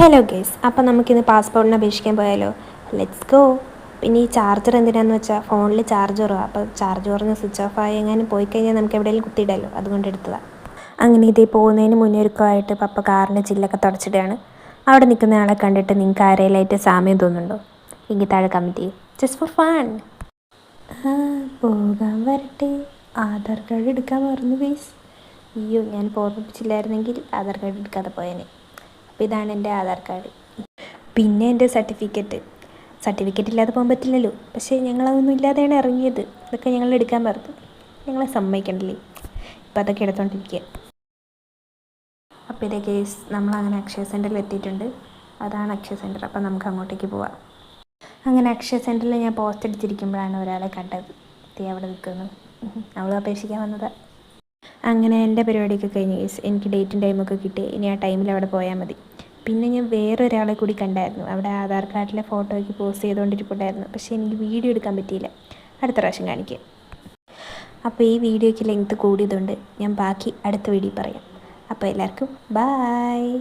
Hello guys, അപ്പോൾ നമുക്കിന്ന് പാസ്പോർട്ടിന് അപേക്ഷിക്കാൻ പോയാലോ? Let's go. പിന്നെ ഈ ചാർജർ എന്തിനാന്ന് വെച്ചാൽ ഫോണിൽ ചാർജറോ, അപ്പോൾ ചാർജ് പറഞ്ഞ് സ്വിച്ച് ഓഫ് ആയി എങ്ങാനും പോയി കഴിഞ്ഞാൽ നമുക്ക് എവിടെയെങ്കിലും കുത്തിയിടാമല്ലോ, അതുകൊണ്ട് എടുത്തതാണ്. അങ്ങനെ ഇതേ പോകുന്നതിന് മുന്നൊരുക്കമായിട്ട് പപ്പ കാറിൻ്റെ ചില്ലൊക്കെ തുടച്ചിടുകയാണ്. അവിടെ നിൽക്കുന്ന ആളെ കണ്ടിട്ട് നിങ്ങൾക്ക് ആരെയിലായിട്ട് സാമ്യം തോന്നുന്നുണ്ടോ? എങ്കിൽ താഴെ കമൻറ്റ് ചെയ്യും, ജസ്റ്റ് ഫോർ ഫൺ. പോകാൻ വരട്ടെ. ആധാർ കാർഡ് എടുക്കാൻ മറന്നു ഗേസ്. അയ്യോ, ഞാൻ ഓർമ്മിപ്പിച്ചില്ലായിരുന്നെങ്കിൽ ആധാർ കാർഡ് എടുക്കാതെ പോയേനെ. അപ്പോൾ ഇതാണ് എൻ്റെ ആധാർ കാർഡ്. പിന്നെ എൻ്റെ സർട്ടിഫിക്കറ്റ് ഇല്ലാതെ പോകാൻ പറ്റില്ലല്ലോ. പക്ഷേ ഞങ്ങളതൊന്നും ഇല്ലാതെയാണ് ഇറങ്ങിയത്. ഇതൊക്കെ ഞങ്ങൾ എടുക്കാൻ മറന്നു. ഞങ്ങളെ സമ്മതിക്കണ്ടല്ലേ. ഇപ്പം അതൊക്കെ എടുത്തോണ്ടിരിക്കുക. അപ്പോൾ ഇതേ കേസ് നമ്മളങ്ങനെ അക്ഷയ സെൻറ്ററിൽ എത്തിയിട്ടുണ്ട്. അതാണ് അക്ഷയ സെൻറ്റർ. അപ്പോൾ നമുക്ക് അങ്ങോട്ടേക്ക് പോവാം. അങ്ങനെ അക്ഷയ സെൻറ്ററിൽ ഞാൻ പോസ്റ്റ് അടിച്ചിരിക്കുമ്പോഴാണ് ഒരാളെ കണ്ടത്. അവിടെ നിൽക്കുന്നു. അവൾ അപേക്ഷിക്കാൻ വന്നതാണ്. അങ്ങനെ എൻ്റെ പരിപാടിയൊക്കെ കഴിഞ്ഞ് കേസ് എനിക്ക് ഡേറ്റും ടൈമൊക്കെ കിട്ടി. ഇനി ആ ടൈമിൽ അവിടെ പോയാൽ മതി. പിന്നെ ഞാൻ വേറൊരാളെ കൂടി കണ്ടായിരുന്നു. അവിടെ ആധാർ കാർഡിലെ ഫോട്ടോയ്ക്ക് പോസ്റ്റ് ചെയ്തുകൊണ്ടിരിപ്പുണ്ടായിരുന്നു. പക്ഷേ എനിക്ക് വീഡിയോ എടുക്കാൻ പറ്റിയില്ല. അടുത്ത പ്രാവശ്യം കാണിക്കുക. അപ്പോൾ ഈ വീഡിയോയ്ക്ക് ലെങ്ത് കൂടിയതുകൊണ്ട് ഞാൻ ബാക്കി അടുത്ത വീഡിയോ പറയാം. അപ്പോൾ എല്ലാവർക്കും ബായ്.